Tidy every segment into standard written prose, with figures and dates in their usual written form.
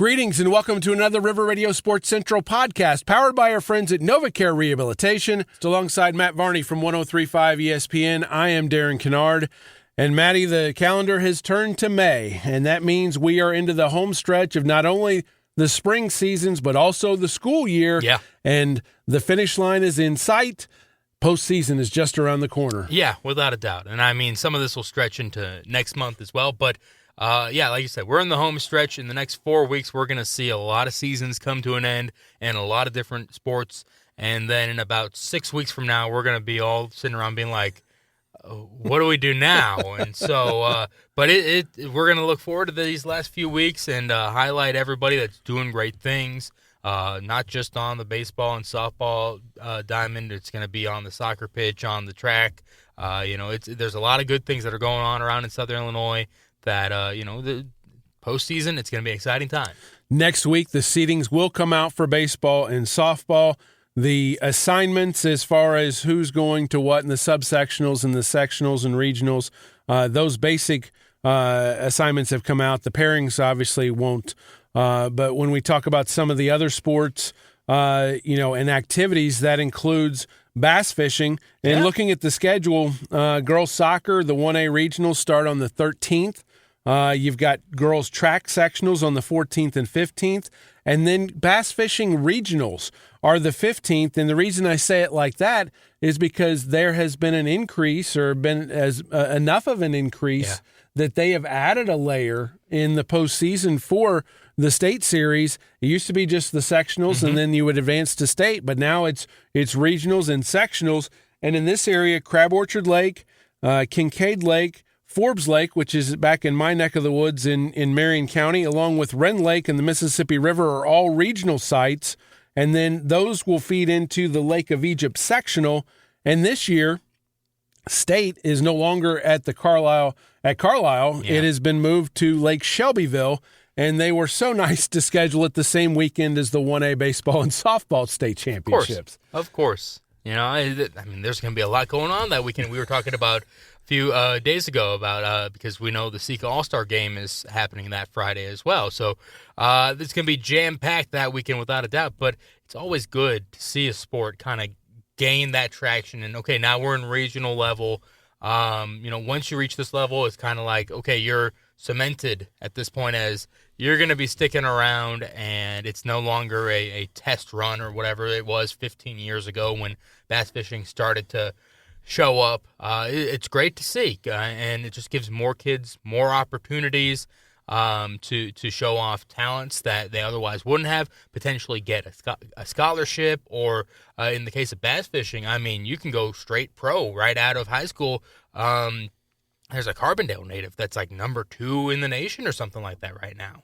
Greetings and welcome to another River Radio Sports Central podcast powered by our friends at NovaCare Rehabilitation. Alongside Matt Varney from 103.5 ESPN, I am Darren Kinnard. And Matty, the calendar has turned to May, and that means we are into the home stretch of not only the spring seasons but also the school year. Yeah. And the finish line is in sight. Postseason is just around the corner. Yeah, without a doubt. And I mean, some of this will stretch into next month as well, but yeah, like you said, we're in the home stretch. In the next 4 weeks, we're going to see a lot of seasons come to an end and a lot of different sports. And then in about 6 weeks from now, we're going to be all sitting around being like, what do we do now? And so, but we're going to look forward to these last few weeks and highlight everybody that's doing great things, not just on the baseball and softball diamond. It's going to be on the soccer pitch, on the track. There's a lot of good things that are going on around in Southern Illinois. That, the postseason, it's going to be an exciting time. Next week, the seedings will come out for baseball and softball. The assignments as far as who's going to what in the subsectionals and the sectionals and regionals, those basic assignments have come out. The pairings obviously won't. But when we talk about some of the other sports, and activities, that includes bass fishing. And looking at the schedule, girls soccer, the 1A regionals start on the 13th. You've got girls track sectionals on the 14th and 15th. And then bass fishing regionals are the 15th. And the reason I say it like that is because there has been an increase or been enough of an increase that they have added a layer in the postseason for the state series. It used to be just the sectionals and then you would advance to state, but now it's regionals and sectionals. And in this area, Crab Orchard Lake, Kincaid Lake, Forbes Lake, which is back in my neck of the woods in Marion County, along with Wren Lake and the Mississippi River are all regional sites. And then those will feed into the Lake of Egypt sectional. And this year, state is no longer at Carlisle. Yeah. It has been moved to Lake Shelbyville. And they were so nice to schedule it the same weekend as the 1A baseball and softball state championships. Of course. There's going to be a lot going on that weekend. We were talking about a few days ago about because we know the Seca All-Star game is happening that Friday as well. So it's going to be jam-packed that weekend without a doubt. But it's always good to see a sport kind of gain that traction. And, okay, now we're in regional level. Once you reach this level, it's kind of like, okay, you're cemented at this point as you're going to be sticking around, and it's no longer a test run or whatever it was 15 years ago when bass fishing started to show up. It's great to see, and it just gives more kids more opportunities to show off talents that they otherwise wouldn't have, potentially get a scholarship, or in the case of bass fishing, you can go straight pro right out of high school. There's a Carbondale native that's like number 2 in the nation or something like that right now.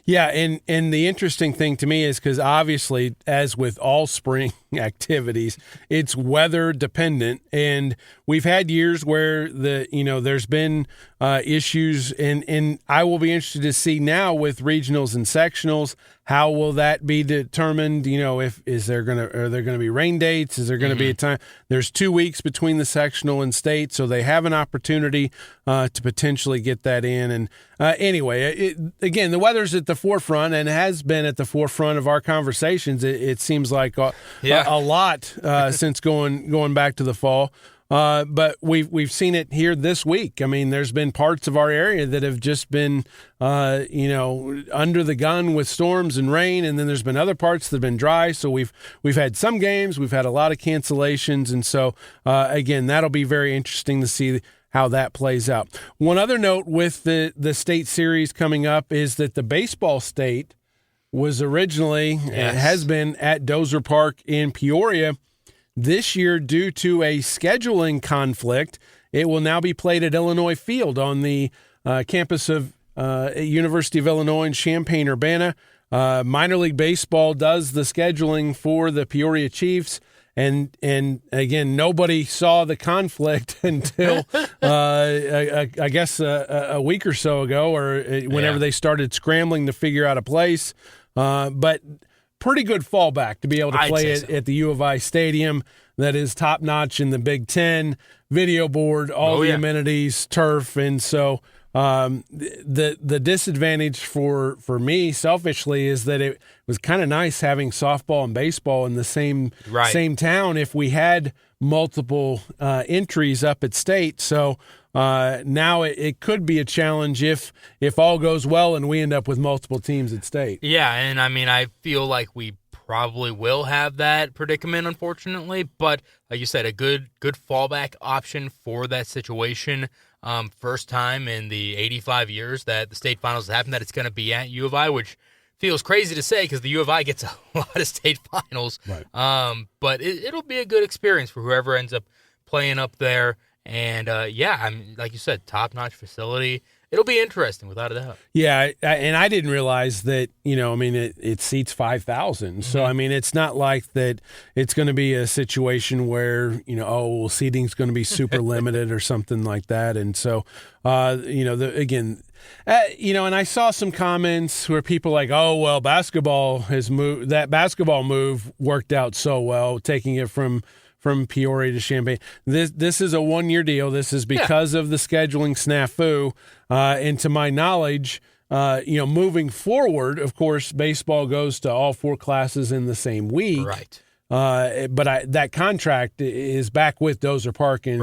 Yeah, and the interesting thing to me is because obviously, as with all spring activities, it's weather dependent, and we've had years where there's been issues, and I will be interested to see now with regionals and sectionals, how will that be determined? Are there going to be rain dates? Is there going to be a time? There's 2 weeks between the sectional and state, so they have an opportunity to potentially get that in. And anyway, again, the weather's at the forefront and has been at the forefront of our conversations. It seems like a lot since going back to the fall. But we've seen it here this week. There's been parts of our area that have just been, under the gun with storms and rain, and then there's been other parts that have been dry. So we've had some games, we've had a lot of cancellations, and so again, that'll be very interesting to see how that plays out. One other note with the state series coming up is that the baseball state was originally and has been at Dozer Park in Peoria. This year, due to a scheduling conflict, it will now be played at Illinois Field on the campus of University of Illinois in Champaign-Urbana. Minor League Baseball does the scheduling for the Peoria Chiefs. And again, nobody saw the conflict until I guess a week or so ago, or whenever they started scrambling to figure out a place. But pretty good fallback to be able to play it at the U of I Stadium that is top-notch in the Big Ten, video board, all the amenities, turf, and so The disadvantage for me selfishly is that it was kind of nice having softball and baseball in the same town if we had multiple entries up at state. So now it could be a challenge if all goes well and we end up with multiple teams at state. Yeah, and I mean, I feel like we probably will have that predicament, unfortunately. But like you said, a good fallback option for that situation. First time in the 85 years that the state finals have happened that it's going to be at U of I, which feels crazy to say because the U of I gets a lot of state finals. Right. But it'll be a good experience for whoever ends up playing up there. And, I mean, like you said, top-notch facility. It'll be interesting, without a doubt. Yeah, and I didn't realize that, I mean, it seats 5,000. Mm-hmm. So, I mean, it's not like that it's going to be a situation where, seating's going to be super limited or something like that. And so, and I saw some comments where people like, oh, well, basketball has moved. That basketball move worked out so well, taking it from Peoria to Champaign. This is a one-year deal. This is because of the scheduling snafu. And to my knowledge, moving forward, of course, baseball goes to all 4 classes in the same week. Right. But that contract is back with Dozer Park, and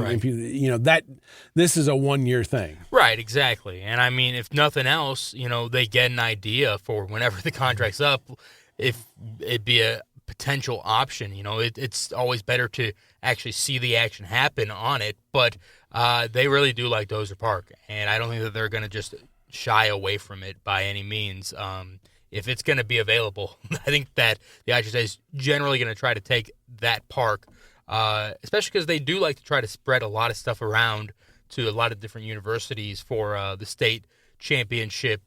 this is a one-year thing. Right, exactly. And I mean, if nothing else, they get an idea for whenever the contract's up, if it'd be a potential option. It's always better to actually see the action happen on it, but they really do like Dozer Park, and I don't think that they're going to just shy away from it by any means. If it's going to be available, I think that the IHSA is generally going to try to take that park, especially because they do like to try to spread a lot of stuff around to a lot of different universities for the state championship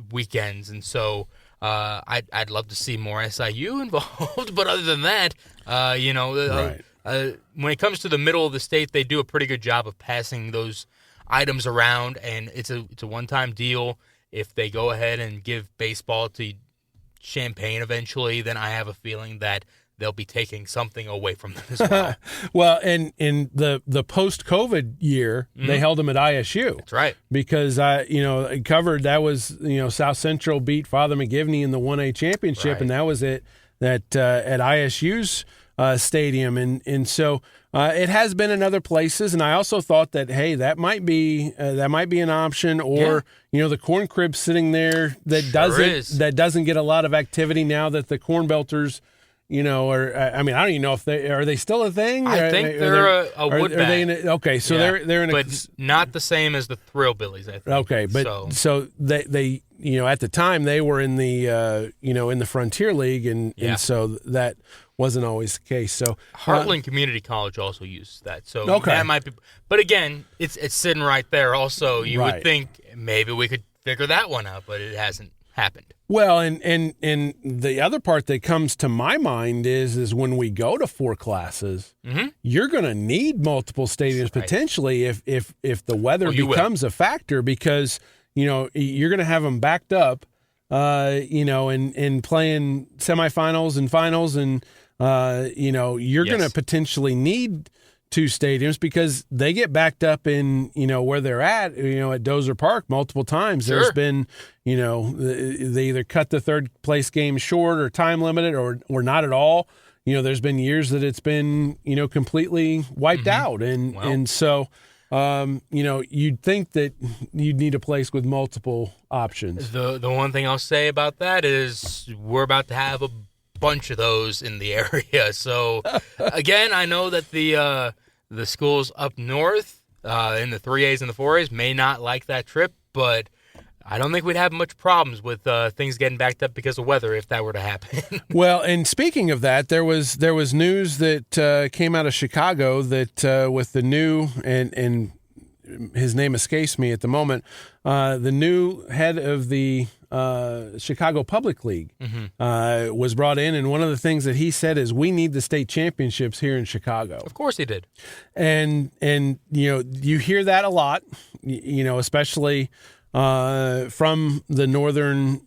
weekends, and so I'd love to see more SIU involved, but other than that, when it comes to the middle of the state, they do a pretty good job of passing those items around, and it's a one-time deal. If they go ahead and give baseball to Champaign eventually, then I have a feeling that they'll be taking something away from them as well. Well, and in the post-COVID year, they held them at ISU. That's right. Because, covered, that was, South Central beat Father McGivney in the 1A championship, and that was at ISU's stadium. And so it has been in other places, and I also thought that, hey, that might be an option, or, the corn crib sitting there that doesn't get a lot of activity now that the corn belters – I don't even know if they still a thing? I think they're a wood bag. Okay, so they're in a, but not the same as the Thrillbillies, I think. Okay, but so they at the time they were in the in the Frontier League, and so that wasn't always the case. So Heartland Community College also uses that, so that might be. But again, it's sitting right there. Also, you would think maybe we could figure that one out, but it hasn't happened. Well, and the other part that comes to my mind is when we go to 4 classes, you're going to need multiple stadiums potentially if the weather becomes a factor, because you're going to have them backed up, and playing semifinals and finals, and you're going to potentially need 2 stadiums because they get backed up in, where they're at Dozer Park multiple times. Sure. There's been, they either cut the third place game short or time limited or not at all. There's been years that it's been, completely wiped out. And so, you'd think that you'd need a place with multiple options. The one thing I'll say about that is we're about to have a bunch of those in the area. So again, I know that the schools up north in the 3As and the 4As may not like that trip, but I don't think we'd have much problems with things getting backed up because of weather if that were to happen. Well, and speaking of that, there was news that came out of Chicago that with the new and his name escapes me at the moment, the new head of the Chicago Public League was brought in, and one of the things that he said is we need the state championships here in Chicago. Of course he did. And you hear that a lot, especially from the northern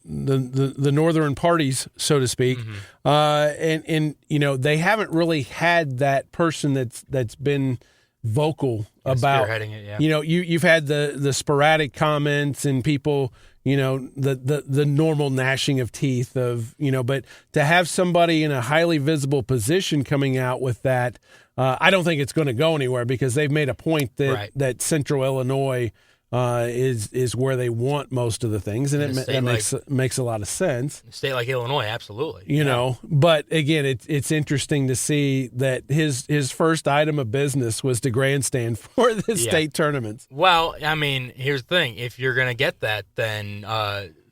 parties, so to speak. And they haven't really had that person that's been vocal about spearheading it. Yeah. You've had the sporadic comments and people, the normal gnashing of teeth of, but to have somebody in a highly visible position coming out with that, I don't think it's going to go anywhere because they've made a point that Central Illinois is where they want most of the things, and it makes a lot of sense. A state like Illinois, absolutely. But again, it's interesting to see that his first item of business was to grandstand for the state tournaments. Well, I mean, here's the thing: if you're going to get that, then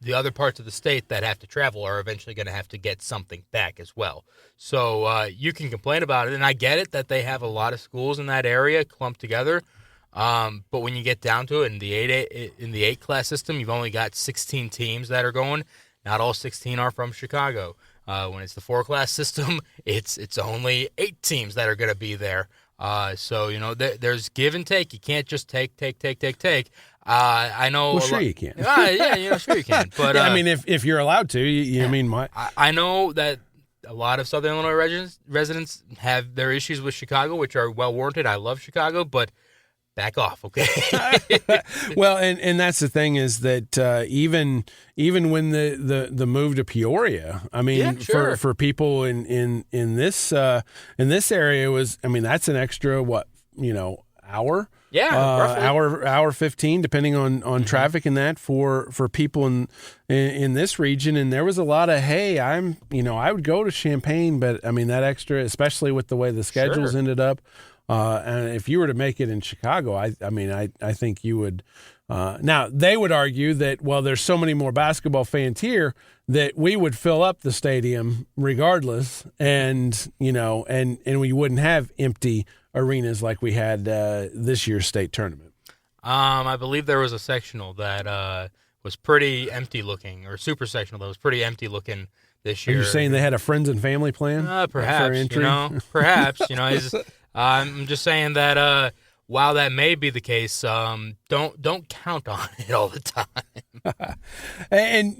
the other parts of the state that have to travel are eventually going to have to get something back as well. So you can complain about it, and I get it that they have a lot of schools in that area clumped together. But when you get down to it, in the 8 class system, you've only got 16 teams that are going. Not all 16 are from Chicago. When it's the 4 class system, it's only 8 teams that are going to be there. So there's give and take. You can't just take. I know. Well, sure you can. Sure you can. But I mean, if you're allowed to, I know that a lot of Southern Illinois residents have their issues with Chicago, which are well warranted. I love Chicago, but back off, okay? Well, and that's the thing is that even when the move to Peoria, I mean, for people in this area was, I mean, that's an extra hour. Yeah, hour 15, depending on traffic and that for people in this region. And there was a lot of, hey, I would go to Champaign, but I mean that extra, especially with the way the schedules ended up. And if you were to make it in Chicago, I think you would. Now they would argue that, well, there's so many more basketball fans here that we would fill up the stadium regardless, and we wouldn't have empty arenas like we had this year's state tournament. I believe there was a sectional that was pretty empty looking, or super sectional that was pretty empty looking this year. Are you saying they had a friends and family plan? Perhaps, for entry? Perhaps. I'm just saying that while that may be the case, don't count on it all the time. And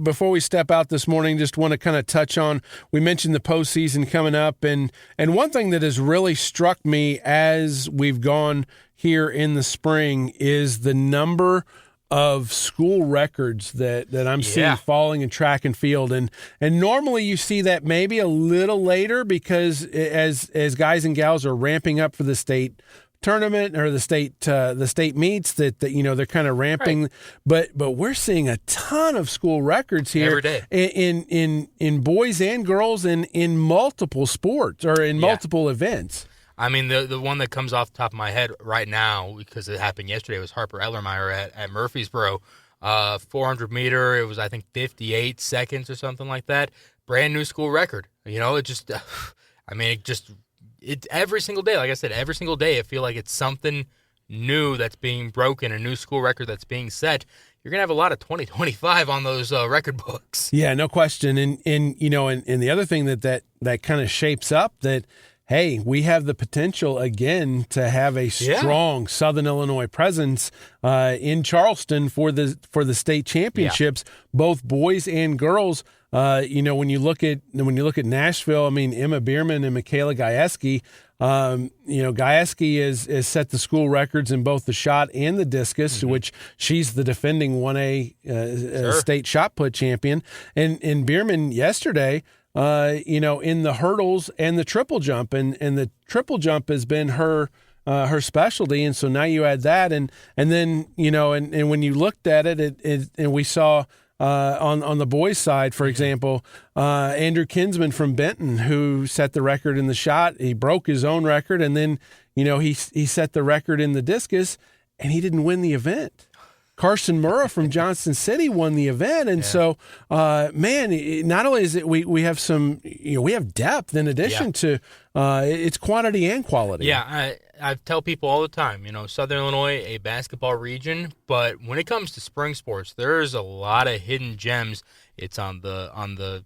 before we step out this morning, just want to kind of touch on. We mentioned the postseason coming up, and one thing that has really struck me as we've gone here in the spring is the number of school records that I'm seeing falling in track and field, and normally you see that maybe a little later because as guys and gals are ramping up for the state tournament or the state meets that they're kind of ramping, but we're seeing a ton of school records here every day in boys and girls in multiple sports or in multiple events. I mean, the one that comes off the top of my head right now, because it happened yesterday, was Harper Ellermeyer at Murfreesboro. 400 meter, it was, I think, 58 seconds or something like that. Brand new school record. It just, every single day, like I said, every single day, I feel like it's something new that's being broken, a new school record that's being set. You're going to have a lot of 2025 on those record books. Yeah, no question. And the other thing that kind of shapes up that, hey, we have the potential again to have a strong Southern Illinois presence in Charleston for the state championships, both boys and girls. When you look at Nashville, I mean, Emma Bierman and Michaela Gajewski. Gajewski has set the school records in both the shot and the discus, which she's the defending 1A state shot put champion. And Bierman yesterday, in the hurdles and the triple jump, and the triple jump has been her specialty, and so now you add that, and then and when you looked at it, and we saw on the boys' side, for example, Andrew Kinsman from Benton, who set the record in the shot, he broke his own record, and then he set the record in the discus, and he didn't win the event. Carson Murrah from Johnson City won the event. And so, not only is it we have some, we have depth in addition to it's quantity and quality. Yeah, I tell people all the time, Southern Illinois, a basketball region, but when it comes to spring sports, there's a lot of hidden gems. It's obviously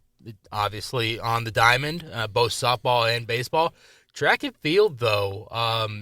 on the diamond, both softball and baseball. Track and field, though,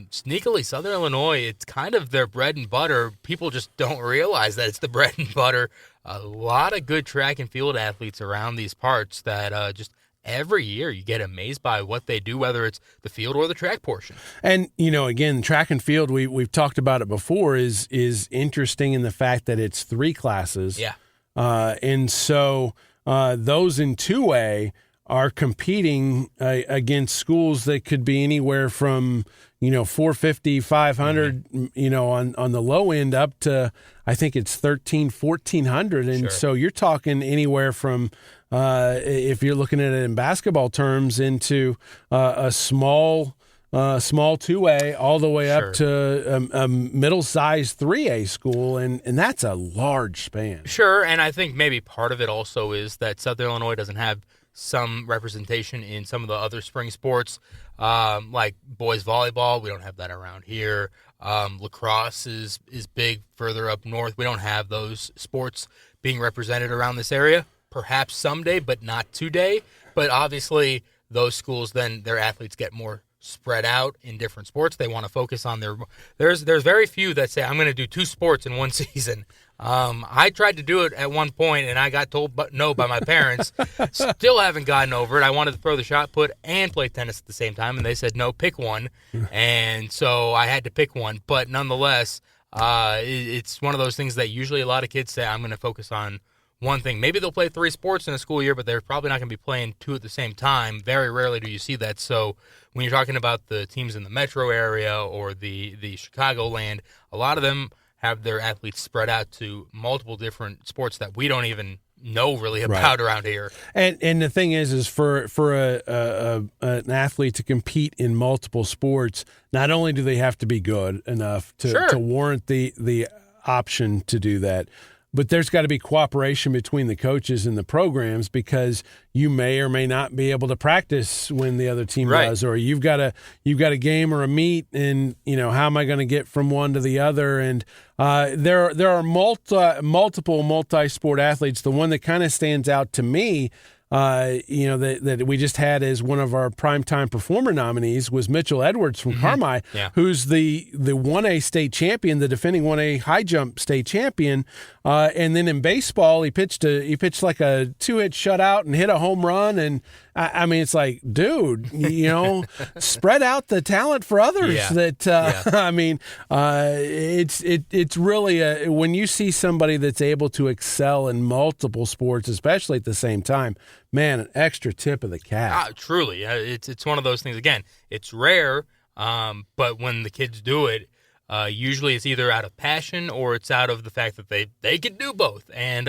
sneakily, Southern Illinois, it's kind of their bread and butter. People just don't realize that it's the bread and butter. A lot of good track and field athletes around these parts that just every year you get amazed by what they do, whether it's the field or the track portion. And, again, track and field, we've talked about it before, is interesting in the fact that it's 3 classes. Yeah. And so those in 2A are competing against schools that could be anywhere from, 450, 500, on the low end up to, I think it's 1,400. And Sure. so you're talking anywhere from, if you're looking at it in basketball terms, into a small 2A all the way Sure. up to a middle-sized 3A school, and that's a large span. Sure, and I think maybe part of it also is that Southern Illinois doesn't have some representation in some of the other spring sports, like boys volleyball. We don't have that around here. Lacrosse is big further up north. We don't have those sports being represented around this area. Perhaps someday, but not today. But obviously, those schools, then their athletes get more spread out in different sports. They want to focus on there's very few that say, I'm going to do 2 sports in one season. I tried to do it at one point, and I got told no by my parents. Still haven't gotten over it. I wanted to throw the shot put and play tennis at the same time, and they said, no, pick one. And so I had to pick one. But nonetheless, it's one of those things that usually a lot of kids say, I'm going to focus on one thing. Maybe they'll play 3 sports in a school year, but they're probably not going to be playing 2 at the same time. Very rarely do you see that. So when you're talking about the teams in the metro area or the Chicagoland, a lot of them have their athletes spread out to multiple different sports that we don't even know really about around here. And the thing is for an athlete to compete in multiple sports, not only do they have to be good enough to warrant the option to do that, but there's got to be cooperation between the coaches and the programs, because you may or may not be able to practice when the other team does, or you've got a game or a meet, and how am I going to get from one to the other? And there are multiple multi-sport athletes. The one that kind of stands out to me, that we just had as one of our primetime performer nominees, was Mitchell Edwards from Carmi, who's the 1A state champion, the defending 1A high jump state champion. And then in baseball, he pitched like a 2-hit shutout and hit a home run. And I mean, it's like, dude, spread out the talent for others. I mean, it's really when you see somebody that's able to excel in multiple sports, especially at the same time, man, an extra tip of the cap. Truly. It's one of those things. Again, it's rare, but when the kids do it, usually it's either out of passion or it's out of the fact that they can do both. And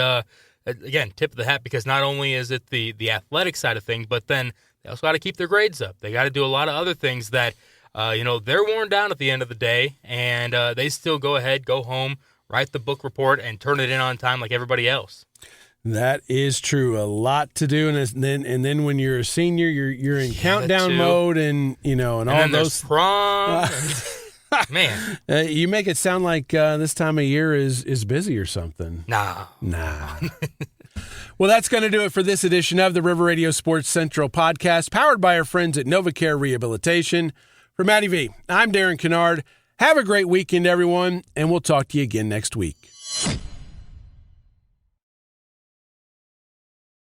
again, tip of the hat, because not only is it the athletic side of things, but then they also got to keep their grades up. They got to do a lot of other things that, they're worn down at the end of the day, and they still go home, write the book report, and turn it in on time like everybody else. That is true. A lot to do, and then when you're a senior, you're in countdown mode, and and all those prom. Man, you make it sound like this time of year is busy or something. Nah. Well, that's going to do it for this edition of the River Radio Sports Central podcast, powered by our friends at NovaCare Rehabilitation. For Matty V, I'm Darren Kinnard. Have a great weekend, everyone, and we'll talk to you again next week.